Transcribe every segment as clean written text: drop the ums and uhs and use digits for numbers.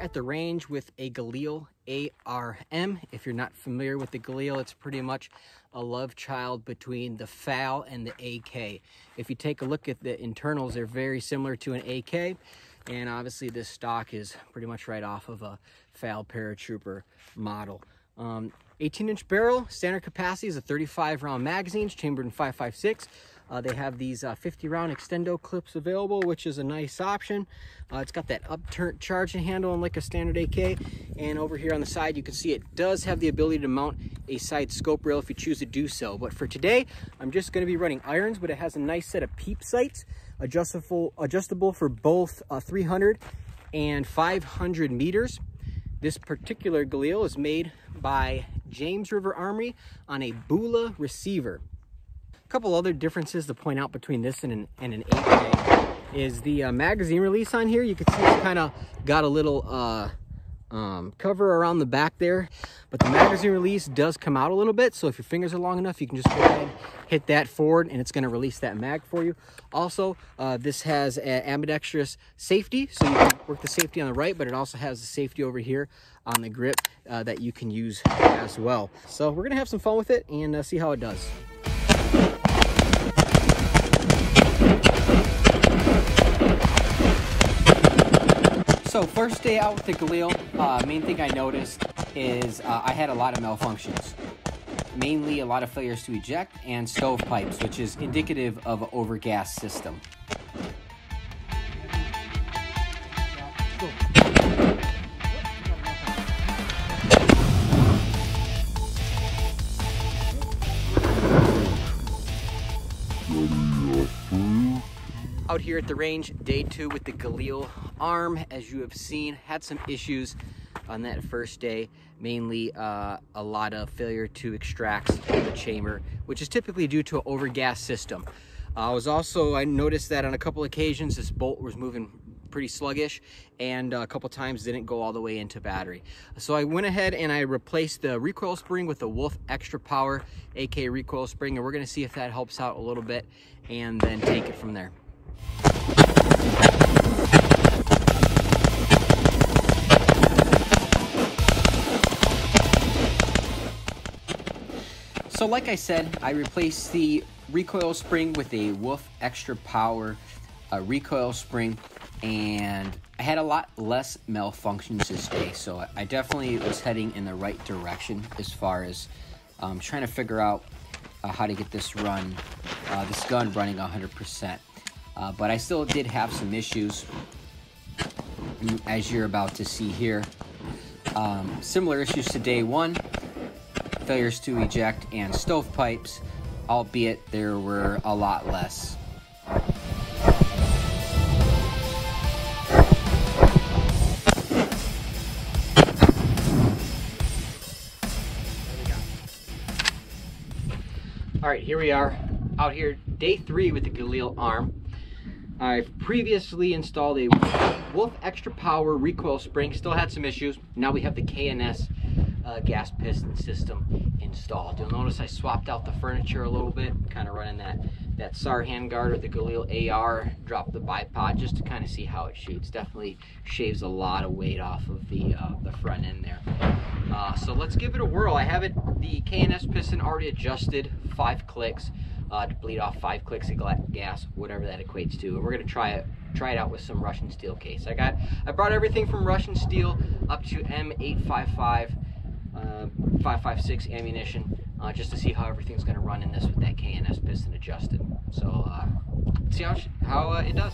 at the range with a Galil ARM. If you're not familiar with the Galil, it's pretty much a love child between the FAL and the AK. If you take a look at the internals, they're very similar to an AK, and obviously this stock is pretty much right off of a FAL paratrooper model. 18-inch barrel, standard capacity is a 35-round magazine, chambered in 5.56. They have these 50-round extendo clips available, which is a nice option. It's got that upturned charging handle like a standard AK. And over here on the side, you can see it does have the ability to mount a side scope rail if you choose to do so. But for today, I'm just going to be running irons, but it has a nice set of peep sights, adjustable for both 300 and 500 meters. This particular Galil is made by James River Armory on a Bula receiver. A couple other differences to point out between this and an AK is the magazine release on here. You can see it's kind of got a little cover around the back there, but the magazine release does come out a little bit, so if your fingers are long enough, you can just go ahead and hit that forward and it's going to release that mag for you. Also, this has ambidextrous safety, so you can work the safety on the right, but it also has the safety over here on the grip that you can use as well. So we're going to have some fun with it and see how it does. So first day out with the Galil, main thing I noticed is I had a lot of malfunctions. Mainly a lot of failures to eject and stovepipes, which is indicative of an overgas system. Out here at the range, day 2 with the Galil ARM. As you have seen, had some issues on that first day, mainly a lot of failure to extract the chamber, which is typically due to an overgas system. I noticed that on a couple occasions this bolt was moving pretty sluggish, and a couple times didn't go all the way into battery. So I went ahead and I replaced the recoil spring with the Wolf Extra Power AK recoil spring, and we're going to see if that helps out a little bit and then take it from there. So like I said, I replaced the recoil spring with a Wolf Extra Power recoil spring, and I had a lot less malfunctions this day, so I definitely was heading in the right direction as far as trying to figure out how to get this gun running 100%. But I still did have some issues, as you're about to see here. Similar issues to day 1, failures to eject and stovepipes, albeit there were a lot less. All right, here we are out here, day 3 with the Galil ARM. I've previously installed a Wolf Extra Power recoil spring, still had some issues. Now we have the KNS gas piston system installed. You'll notice I swapped out the furniture a little bit, kind of running that SAR handguard or the Galil AR, dropped the bipod just to kind of see how it shoots. Definitely shaves a lot of weight off of the front end there. So let's give it a whirl. I have the KNS piston already adjusted, 5 clicks. To bleed off 5 clicks of gas, whatever that equates to. And we're gonna try it out with some Russian steel case. I brought everything from Russian steel up to M855, 5.56 ammunition, just to see how everything's gonna run in this with that KNS piston adjusted. So let's see how it does.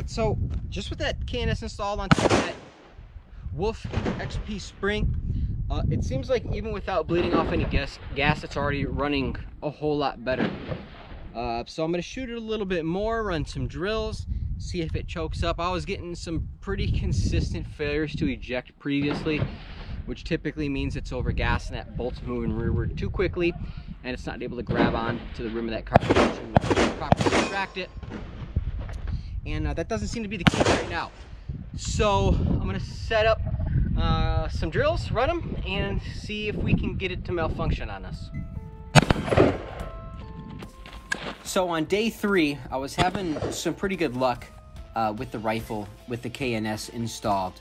So just with that KNS installed on top of that Wolf XP spring, it seems like even without bleeding off any gas, it's already running a whole lot better. So I'm going to shoot it a little bit more, run some drills, see if it chokes up. I was getting some pretty consistent failures to eject previously, which typically means it's over gas and that bolt's moving rearward too quickly and it's not able to grab on to the rim of that cartridge and properly extract it. And that doesn't seem to be the case right now. So I'm gonna set up some drills, run them, and see if we can get it to malfunction on us. So on day 3, I was having some pretty good luck with the rifle with the KNS installed.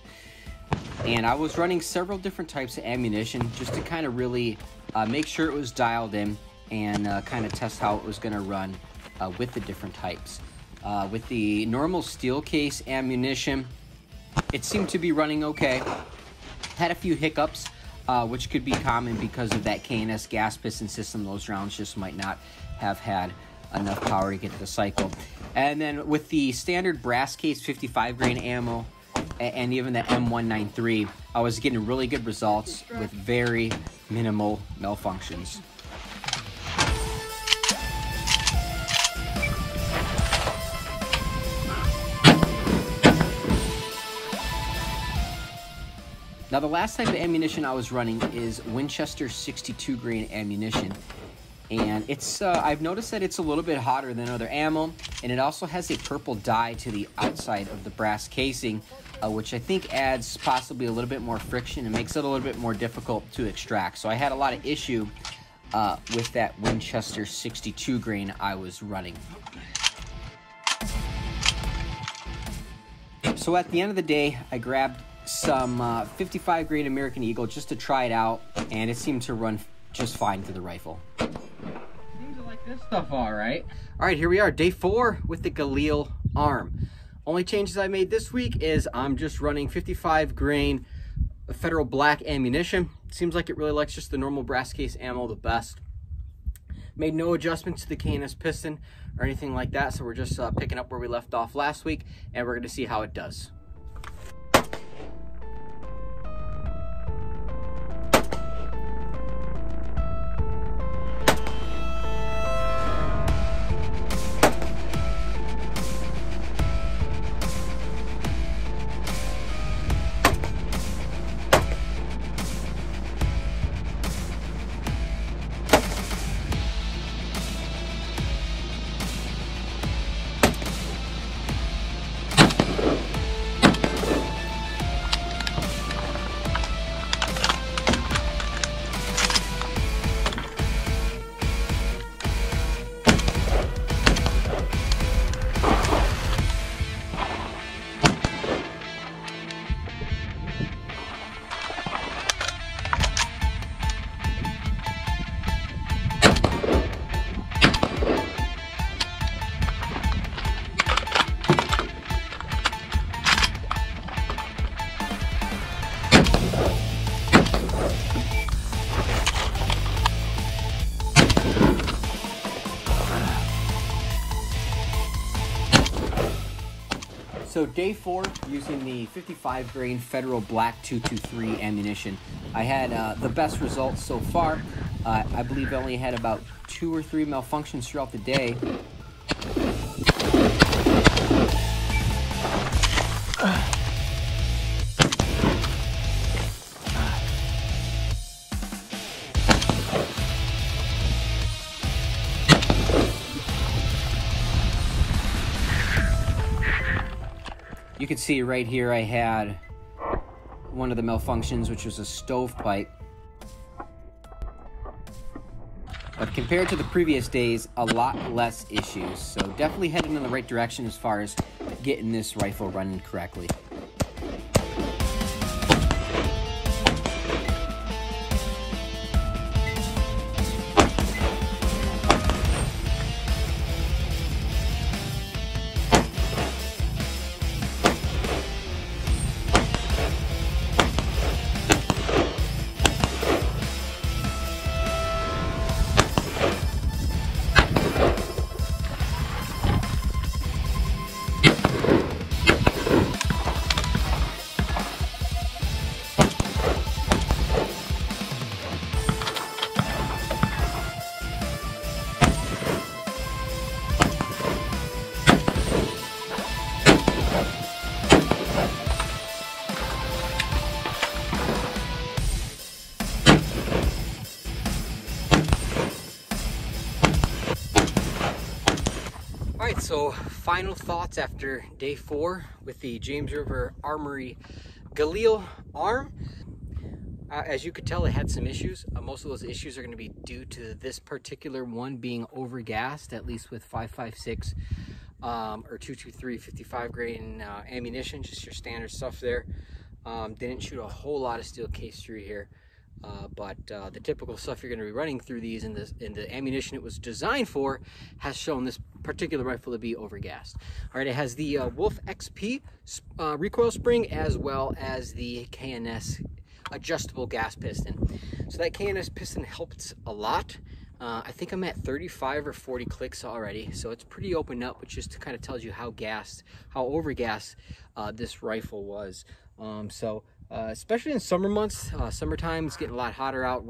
And I was running several different types of ammunition just to kind of really make sure it was dialed in and kind of test how it was going to run with the different types. With the normal steel case ammunition, it seemed to be running okay. Had a few hiccups, which could be common because of that KNS gas piston system. Those rounds just might not have had enough power to get the cycle. And then with the standard brass case 55 grain ammo and even the M193, I was getting really good results with very minimal malfunctions. Now the last type of ammunition I was running is Winchester 62 grain ammunition. And it's I've noticed that it's a little bit hotter than other ammo, and it also has a purple dye to the outside of the brass casing, which I think adds possibly a little bit more friction and makes it a little bit more difficult to extract. So I had a lot of issue with that Winchester 62 grain I was running. So at the end of the day, I grabbed some 55 grain American Eagle just to try it out, and it seemed to run just fine for the rifle. Seems to like this stuff all right. All right, here we are, day 4 with the Galil ARM. Only changes I made this week is I'm just running 55 grain Federal black ammunition. Seems like it really likes just the normal brass case ammo the best. Made no adjustments to the KNS piston or anything like that, so we're just picking up where we left off last week, and we're going to see how it does. So day 4, using the 55 grain Federal Black 223 ammunition, I had the best results so far. I believe I only had about 2 or 3 malfunctions throughout the day. You can see right here I had one of the malfunctions, which was a stovepipe. But compared to the previous days, a lot less issues. So definitely heading in the right direction as far as getting this rifle running correctly. Alright, so final thoughts after day 4 with the James River Armory Galil ARM. As you could tell, it had some issues. Most of those issues are going to be due to this particular one being overgassed, at least with 5.56 or 223 55 grain ammunition, just your standard stuff there. Didn't shoot a whole lot of steel case through here, but the typical stuff you're going to be running through these in the ammunition it was designed for has shown this particular rifle to be overgassed. All right, it has the Wolf XP recoil spring as well as the KNS adjustable gas piston. So that KNS piston helps a lot. I think I'm at 35 or 40 clicks already, so it's pretty open up, which just kind of tells you how overgassed this rifle was. Especially in summer months, summertime, it's getting a lot hotter out,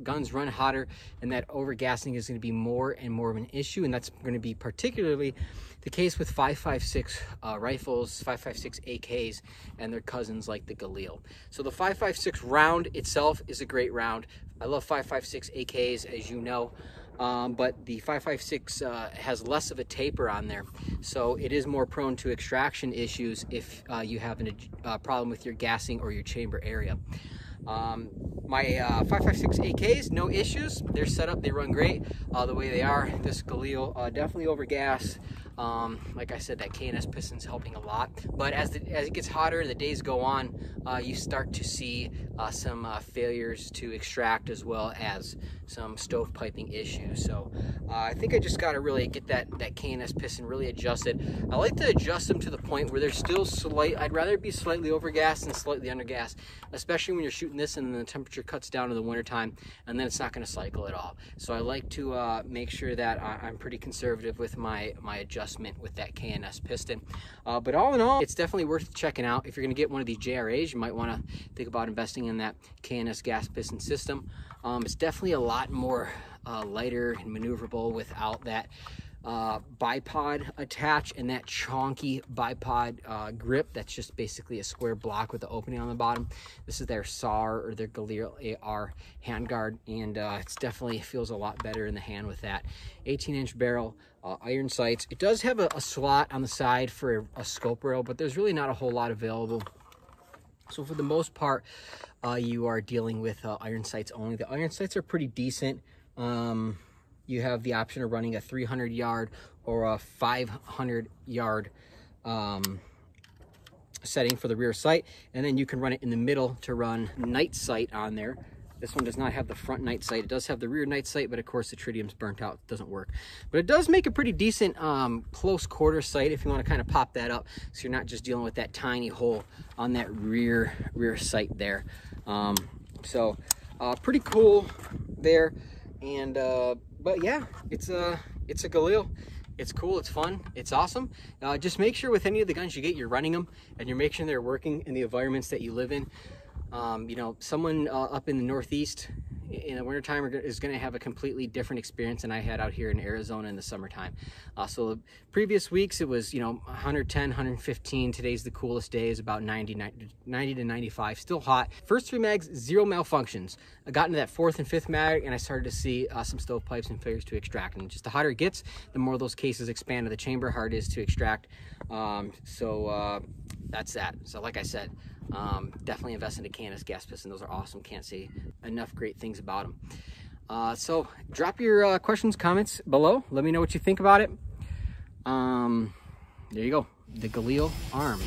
guns run hotter, and that overgassing is going to be more and more of an issue, and that's going to be particularly the case with 5.56 rifles, 5.56 AKs, and their cousins like the Galil. So the 5.56 round itself is a great round. I love 5.56 AKs, as you know. But the 5.56 has less of a taper on there, so it is more prone to extraction issues if you have a problem with your gassing or your chamber area. My 5.56 AKs, no issues. They're set up, they run great the way they are. This Galil definitely overgassed. Like I said, that KNS piston's helping a lot, but as it gets hotter and the days go on, you start to see some failures to extract as well as some stovepiping issues. So I think I just got to really get that KNS piston really adjusted. I like to adjust them to the point where they're still I'd rather be slightly overgassed than slightly undergassed, especially when you're shooting this and then the temperature cuts down in the wintertime and then it's not going to cycle at all. So I like to make sure that I'm pretty conservative with my adjustment with that KNS piston. But all in all, it's definitely worth checking out. If you're going to get one of these JRAs, you might want to think about investing in that KNS gas piston system. It's definitely a lot more lighter and maneuverable without that bipod attach and that chonky bipod grip. That's just basically a square block with the opening on the bottom. This is their SAR or their Galil AR handguard, and it definitely feels a lot better in the hand with that. 18-inch barrel, iron sights. It does have a slot on the side for a scope rail, but there's really not a whole lot available. So for the most part, you are dealing with iron sights only. The iron sights are pretty decent. You have the option of running a 300 yard or a 500 yard setting for the rear sight, and then you can run it in the middle to run night sight on there. This one does not have the front night sight. It does have the rear night sight, but of course the tritium's burnt out. It doesn't work. But it does make a pretty decent close quarter sight if you want to kind of pop that up, so you're not just dealing with that tiny hole on that rear sight there. Pretty cool there. And but yeah, it's a Galil. It's cool, it's fun, it's awesome. Just make sure with any of the guns you get, you're running them and you're making sure they're working in the environments that you live in. You know, someone up in the Northeast in the wintertime is going to have a completely different experience than I had out here in Arizona in the summertime. So the previous weeks it was, you know, 110, 115. Today's the coolest day, is about 90 to 95. Still hot. First 3 mags, 0 malfunctions. I got into that 4th and 5th mag and I started to see some stovepipes and failures to extract. And just the hotter it gets, the more those cases expand to the chamber, hard it is to extract. That's that. So like I said, definitely invest in a KNS gas piston. Those are awesome. Can't say enough great things about them. So drop your questions, comments below. Let me know what you think about it. There you go, the Galil ARM.